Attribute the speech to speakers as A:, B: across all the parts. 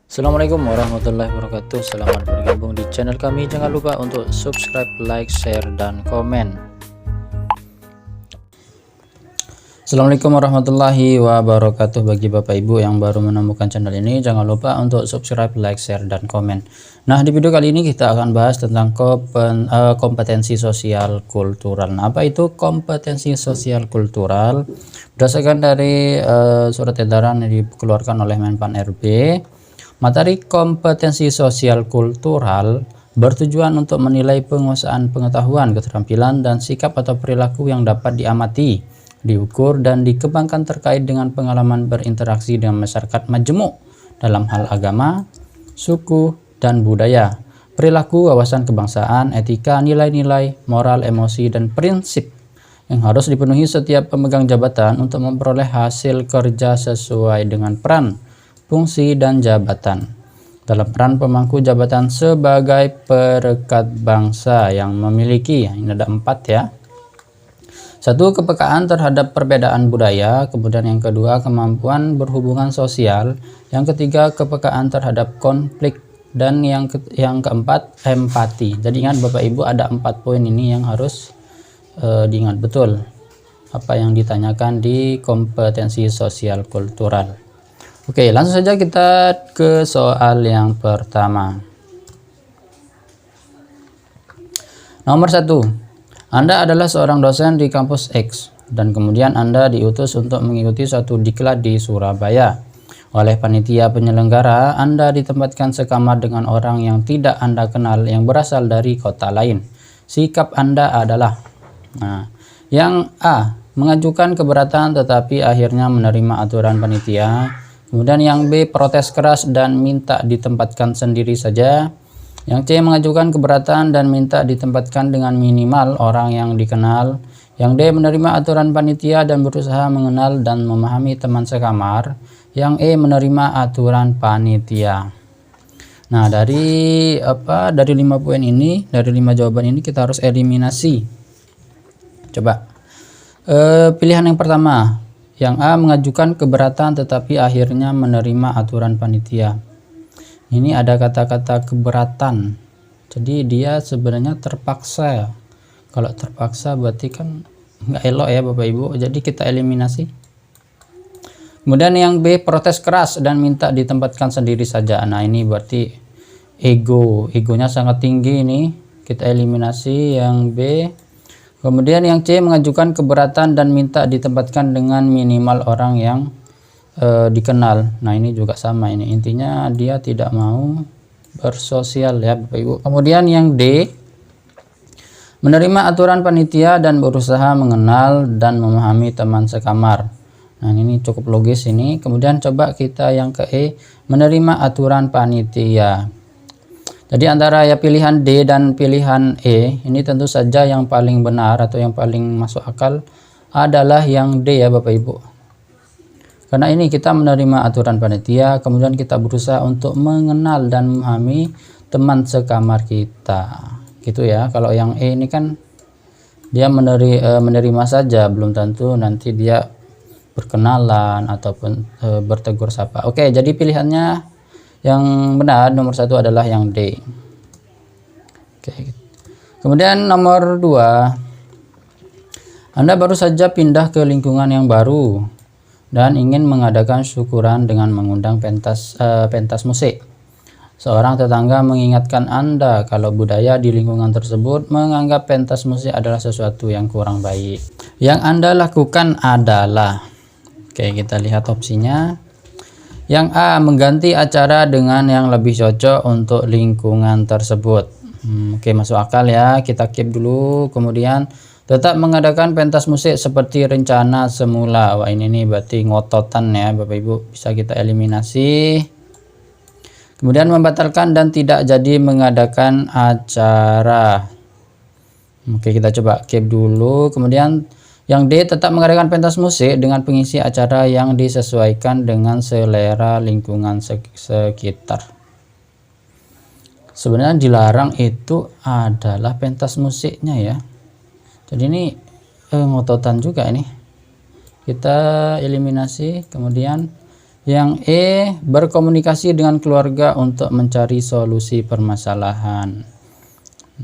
A: Assalamualaikum warahmatullahi wabarakatuh. Selamat bergabung di channel kami. Jangan lupa untuk subscribe, like, share, dan komen. Assalamualaikum warahmatullahi wabarakatuh. Bagi Bapak Ibu yang baru menemukan channel ini, jangan lupa untuk subscribe, like, share, dan komen. Nah, di video kali ini kita akan bahas tentang kompetensi sosial kultural. Nah, apa itu kompetensi sosial kultural? Berdasarkan dari surat edaran yang dikeluarkan oleh Menpan RB, materi kompetensi sosial kultural bertujuan untuk menilai penguasaan pengetahuan, keterampilan, dan sikap atau perilaku yang dapat diamati, diukur, dan dikembangkan terkait dengan pengalaman berinteraksi dengan masyarakat majemuk dalam hal agama, suku, dan budaya, perilaku, wawasan kebangsaan, etika, nilai-nilai, moral, emosi, dan prinsip yang harus dipenuhi setiap pemegang jabatan untuk memperoleh hasil kerja sesuai dengan peran, fungsi, dan jabatan. Dalam peran pemangku jabatan sebagai perekat bangsa yang memiliki, ini ada 4 ya. 1. Kepekaan terhadap perbedaan budaya. Kemudian yang kedua, kemampuan berhubungan sosial. Yang ketiga, kepekaan terhadap konflik. Dan yang keempat, empati. Jadi ingat Bapak Ibu, ada 4 poin ini yang harus diingat betul apa yang ditanyakan di kompetensi sosial kultural. Oke, langsung saja kita ke soal yang pertama. Nomor 1. Anda adalah seorang dosen di kampus X dan kemudian Anda diutus untuk mengikuti suatu diklat di Surabaya. Oleh panitia penyelenggara, Anda ditempatkan sekamar dengan orang yang tidak Anda kenal yang berasal dari kota lain. Sikap Anda adalah, yang A, mengajukan keberatan tetapi akhirnya menerima aturan panitia. Kemudian yang B, protes keras dan minta ditempatkan sendiri saja. Yang C, mengajukan keberatan dan minta ditempatkan dengan minimal orang yang dikenal. Yang D, menerima aturan panitia dan berusaha mengenal dan memahami teman sekamar. Yang E, menerima aturan panitia. Nah, dari 5 poin ini, dari 5 jawaban ini kita harus eliminasi. Coba. Pilihan yang pertama. Yang A, mengajukan keberatan tetapi akhirnya menerima aturan panitia. Ini ada kata-kata keberatan. Jadi dia sebenarnya terpaksa. Kalau terpaksa berarti kan nggak elok ya Bapak Ibu. Jadi kita eliminasi. Kemudian yang B, protes keras dan minta ditempatkan sendiri saja. Nah, ini berarti egonya sangat tinggi ini. Kita eliminasi yang B. Kemudian yang C, mengajukan keberatan dan minta ditempatkan dengan minimal orang yang dikenal. Nah, ini juga sama ini. Intinya dia tidak mau bersosial ya Bapak Ibu. Kemudian yang D, menerima aturan panitia dan berusaha mengenal dan memahami teman sekamar. Nah, ini cukup logis ini. Kemudian coba kita yang ke E, menerima aturan panitia. Jadi antara ya pilihan D dan pilihan E, ini tentu saja yang paling benar atau yang paling masuk akal adalah yang D ya Bapak Ibu. Karena ini kita menerima aturan panitia, kemudian kita berusaha untuk mengenal dan memahami teman sekamar kita. Gitu ya. Kalau yang E ini kan dia menerima saja, belum tentu nanti dia berkenalan ataupun bertegur sapa. Oke, jadi pilihannya yang benar nomor 1 adalah yang D. Oke. Kemudian nomor 2. Anda baru saja pindah ke lingkungan yang baru dan ingin mengadakan syukuran dengan mengundang pentas musik. Seorang tetangga mengingatkan Anda kalau budaya di lingkungan tersebut menganggap pentas musik adalah sesuatu yang kurang baik. Yang Anda lakukan adalah, oke, kita lihat opsinya. Yang A, mengganti acara dengan yang lebih cocok untuk lingkungan tersebut. Oke, masuk akal ya. Kita keep dulu. Kemudian tetap mengadakan pentas musik seperti rencana semula. Wah, ini nih berarti ngototan ya Bapak Ibu. Bisa kita eliminasi. Kemudian membatalkan dan tidak jadi mengadakan acara. Oke, kita coba keep dulu. Kemudian yang D, tetap mengadakan pentas musik dengan pengisi acara yang disesuaikan dengan selera lingkungan sekitar. Sebenarnya dilarang itu adalah pentas musiknya ya. Jadi ini ngototan juga ini. Kita eliminasi. Kemudian Yang E, berkomunikasi dengan keluarga untuk mencari solusi permasalahan.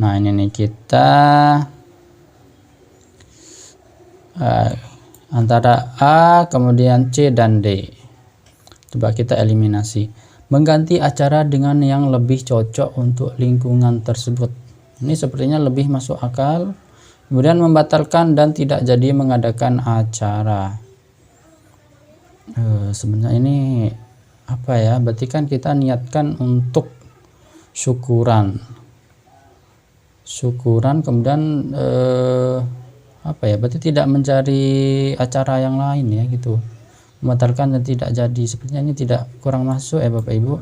A: Nah, ini nih kita antara A, kemudian C dan D. Coba kita eliminasi. Mengganti acara dengan yang lebih cocok untuk lingkungan tersebut. Ini sepertinya lebih masuk akal. Kemudian membatalkan dan tidak jadi mengadakan acara. Sebenarnya ini apa ya? Berarti kan kita niatkan untuk syukuran kemudian apa ya? Berarti tidak mencari acara yang lain ya gitu. Membatalkan dan tidak jadi. Sepertinya ini tidak kurang masuk ya Bapak Ibu.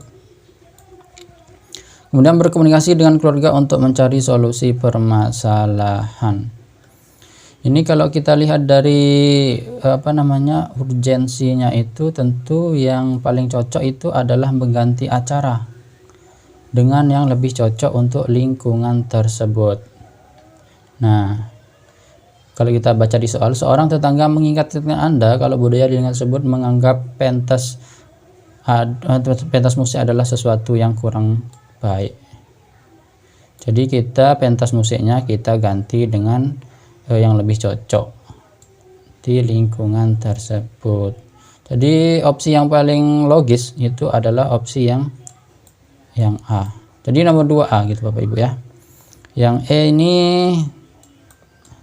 A: Kemudian berkomunikasi dengan keluarga untuk mencari solusi permasalahan. Ini kalau kita lihat dari urgensinya itu, tentu yang paling cocok itu adalah mengganti acara dengan yang lebih cocok untuk lingkungan tersebut. Nah, kalau kita baca di soal, seorang tetangga mengingatkan Anda kalau budaya di lingkungan tersebut menganggap pentas musik adalah sesuatu yang kurang baik. Jadi kita pentas musiknya kita ganti dengan yang lebih cocok di lingkungan tersebut. Jadi opsi yang paling logis itu adalah opsi yang A. Jadi nomor 2A gitu Bapak Ibu ya. Yang E ini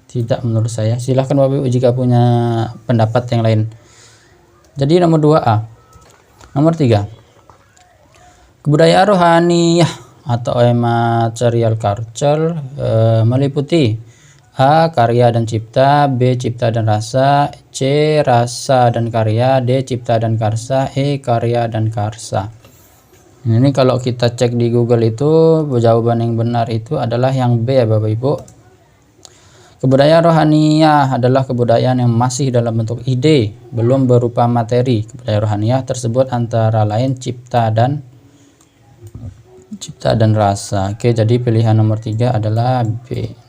A: tidak menurut saya. Silahkan Bapak Ibu jika punya pendapat yang lain. Jadi nomor 2A. Nomor 3. Kebudayaan rohaniyah atau immaterial culture meliputi A, karya dan cipta, B, cipta dan rasa, C, rasa dan karya, D, cipta dan karsa, E, karya dan karsa. Ini kalau kita cek di Google itu jawaban yang benar itu adalah yang B ya Bapak Ibu. Kebudayaan rohaniyah adalah kebudayaan yang masih dalam bentuk ide, belum berupa materi. Kebudayaan rohaniyah tersebut antara lain cipta dan rasa. Oke, jadi pilihan nomor 3 adalah B.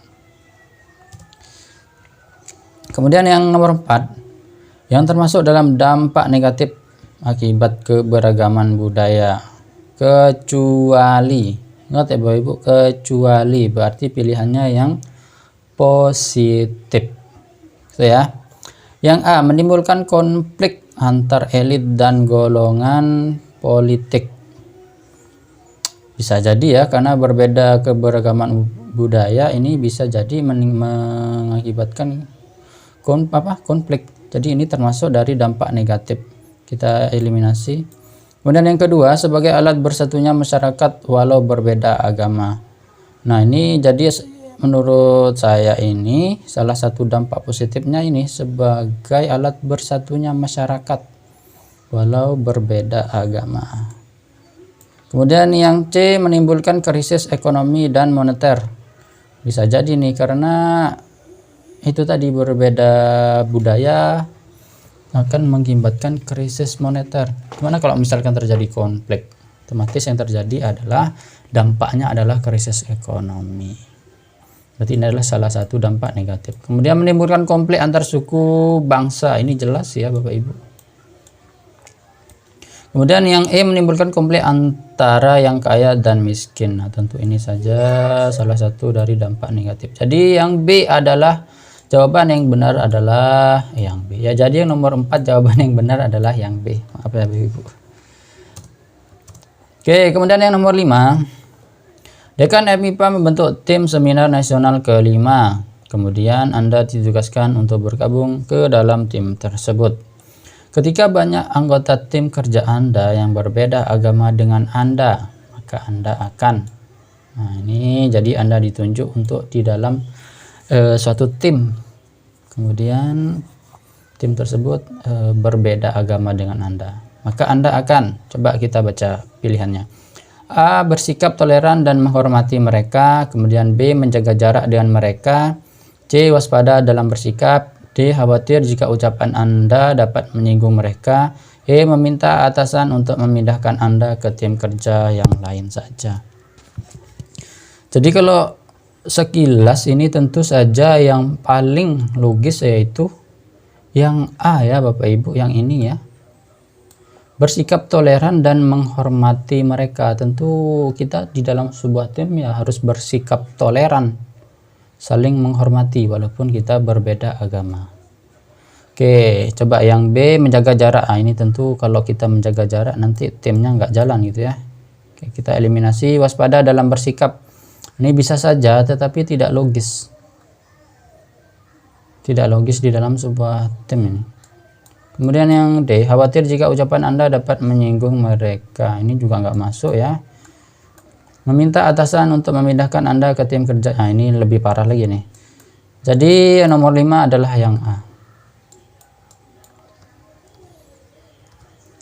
A: Kemudian yang nomor 4, yang termasuk dalam dampak negatif akibat keberagaman budaya, kecuali, ingat ya Bapak Ibu, kecuali berarti pilihannya yang positif. So, ya. Yang A, menimbulkan konflik antar elit dan golongan politik. Bisa jadi ya, karena berbeda keberagaman budaya ini bisa jadi mengakibatkan konflik. Jadi ini termasuk dari dampak negatif. Kita eliminasi. Kemudian yang kedua, sebagai alat bersatunya masyarakat walau berbeda agama. Nah, ini jadi menurut saya ini salah satu dampak positifnya ini sebagai alat bersatunya masyarakat walau berbeda agama. Kemudian yang C, menimbulkan krisis ekonomi dan moneter. Bisa jadi nih karena itu tadi berbeda budaya akan mengakibatkan krisis moneter. Gimana kalau misalkan terjadi konflik? Otomatis yang terjadi adalah dampaknya adalah krisis ekonomi. Berarti ini adalah salah satu dampak negatif. Kemudian menimbulkan konflik antar suku bangsa. Ini jelas ya Bapak Ibu. Kemudian yang E, menimbulkan konflik antara yang kaya dan miskin. Nah, tentu ini saja salah satu dari dampak negatif. Jadi yang B adalah jawaban yang benar adalah yang B. Ya, jadi yang nomor 4 jawaban yang benar adalah yang B. Maaf ya Ibu. Oke, kemudian yang nomor 5. Dekan FMIPA membentuk tim seminar nasional ke-5. Kemudian Anda ditugaskan untuk bergabung ke dalam tim tersebut. Ketika banyak anggota tim kerja Anda yang berbeda agama dengan Anda, maka Anda akan. Nah, ini jadi Anda ditunjuk untuk di dalam suatu tim. Kemudian tim tersebut berbeda agama dengan Anda. Maka Anda akan, coba kita baca pilihannya. A, bersikap toleran dan menghormati mereka. Kemudian B, menjaga jarak dengan mereka. C, waspada dalam bersikap. D, khawatir jika ucapan Anda dapat menyinggung mereka. E, meminta atasan untuk memindahkan Anda ke tim kerja yang lain saja. Jadi kalau sekilas ini tentu saja yang paling logis yaitu yang A ya Bapak Ibu, yang ini ya. bersikap toleran dan menghormati mereka. Tentu kita di dalam sebuah tim ya harus bersikap toleran, saling menghormati walaupun kita berbeda agama. Oke, coba yang B, menjaga jarak. Ini tentu kalau kita menjaga jarak nanti timnya nggak jalan gitu ya. Oke, kita eliminasi. Waspada dalam bersikap. Ini bisa saja tetapi tidak logis. Tidak logis di dalam sebuah tim ini. Kemudian yang D, khawatir jika ucapan Anda dapat menyinggung mereka. Ini juga nggak masuk ya. Meminta atasan untuk memindahkan Anda ke tim kerja. Nah, ini lebih parah lagi nih. Jadi nomor 5 adalah yang A.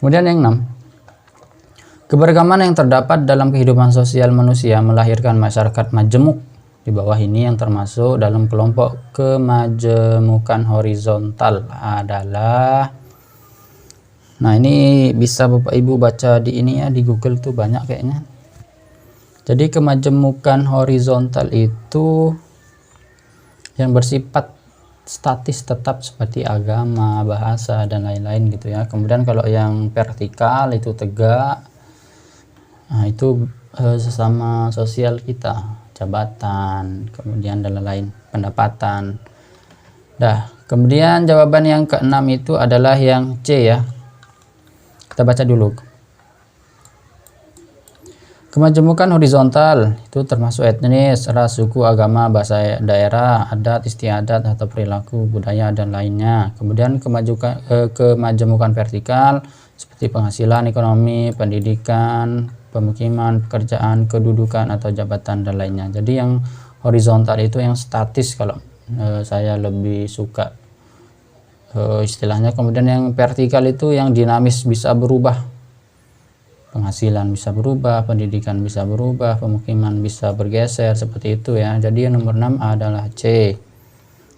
A: Kemudian yang 6. Keberagaman yang terdapat dalam kehidupan sosial manusia melahirkan masyarakat majemuk. Di bawah ini yang termasuk dalam kelompok kemajemukan horizontal adalah, nah ini bisa Bapak Ibu baca di ini ya, di Google tuh banyak kayaknya. Jadi kemajemukan horizontal itu yang bersifat statis tetap seperti agama, bahasa dan lain-lain gitu ya. Kemudian kalau yang vertikal itu tegak, nah itu sesama sosial kita, jabatan, kemudian dan lain-lain, pendapatan. Dah, kemudian jawaban yang keenam itu adalah yang C ya. Kita baca dulu. Kemajemukan horizontal itu termasuk etnis, ras, suku, agama, bahasa daerah, adat, istiadat atau perilaku, budaya dan lainnya. Kemudian kemajemukan vertikal seperti penghasilan, ekonomi, pendidikan, pemukiman, pekerjaan, kedudukan atau jabatan dan lainnya. Jadi yang horizontal itu yang statis kalau saya lebih suka istilahnya. Kemudian yang vertikal itu yang dinamis, bisa berubah. Penghasilan bisa berubah, pendidikan bisa berubah, pemukiman bisa bergeser, seperti itu ya. Jadi yang nomor 6 adalah C.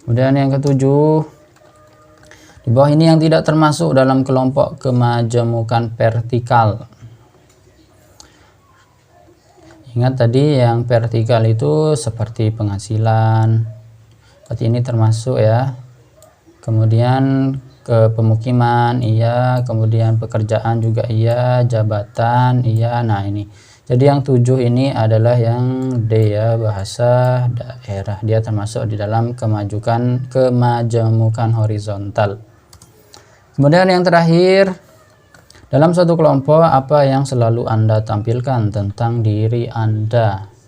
A: Kemudian yang ketujuh, di bawah ini yang tidak termasuk dalam kelompok kemajemukan vertikal. Ingat tadi yang vertikal itu seperti penghasilan, berarti ini termasuk ya. Kemudian ke pemukiman iya, kemudian pekerjaan juga iya, jabatan iya. Nah ini, jadi yang 7 ini adalah yang D ya, bahasa daerah. Dia termasuk di dalam kemajemukan horizontal. Kemudian yang terakhir, dalam suatu kelompok apa yang selalu Anda tampilkan tentang diri Anda?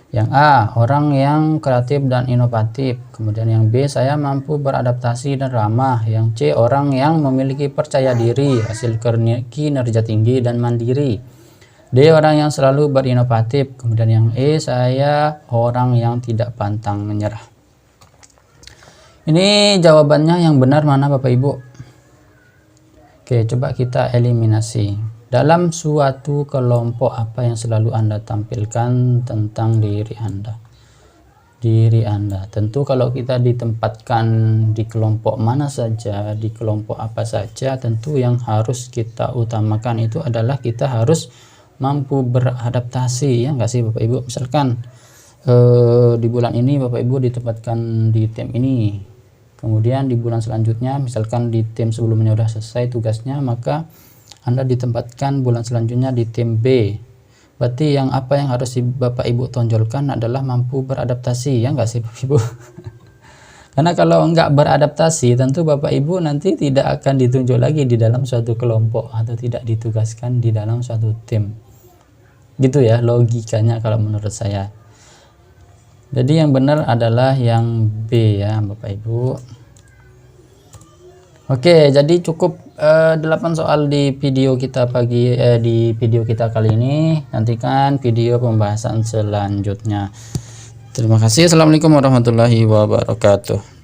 A: Yang A, orang yang kreatif dan inovatif. Kemudian yang B, saya mampu beradaptasi dan ramah. Yang C, orang yang memiliki percaya diri, hasil kinerja tinggi dan mandiri. D, orang yang selalu berinovatif. Kemudian yang E, saya orang yang tidak pantang menyerah. Ini jawabannya yang benar mana Bapak Ibu? Oke, coba kita eliminasi. Dalam suatu kelompok apa yang selalu Anda tampilkan tentang diri Anda? Diri Anda. Tentu kalau kita ditempatkan di kelompok mana saja, di kelompok apa saja, tentu yang harus kita utamakan itu adalah kita harus mampu beradaptasi, ya nggak sih Bapak Ibu? Misalkan di bulan ini Bapak Ibu ditempatkan di tim ini, kemudian di bulan selanjutnya misalkan di tim sebelumnya sudah selesai tugasnya, maka Anda ditempatkan bulan selanjutnya di tim B. Berarti yang apa yang harus Bapak Ibu tonjolkan adalah mampu beradaptasi, ya nggak sih Bapak Ibu? Karena kalau nggak beradaptasi, tentu Bapak Ibu nanti tidak akan ditunjuk lagi di dalam suatu kelompok atau tidak ditugaskan di dalam suatu tim. Gitu ya logikanya kalau menurut saya. Jadi yang benar adalah yang B ya Bapak Ibu. Oke, jadi cukup 8 soal di video kita kali ini. Nantikan video pembahasan selanjutnya. Terima kasih. Assalamualaikum warahmatullahi wabarakatuh.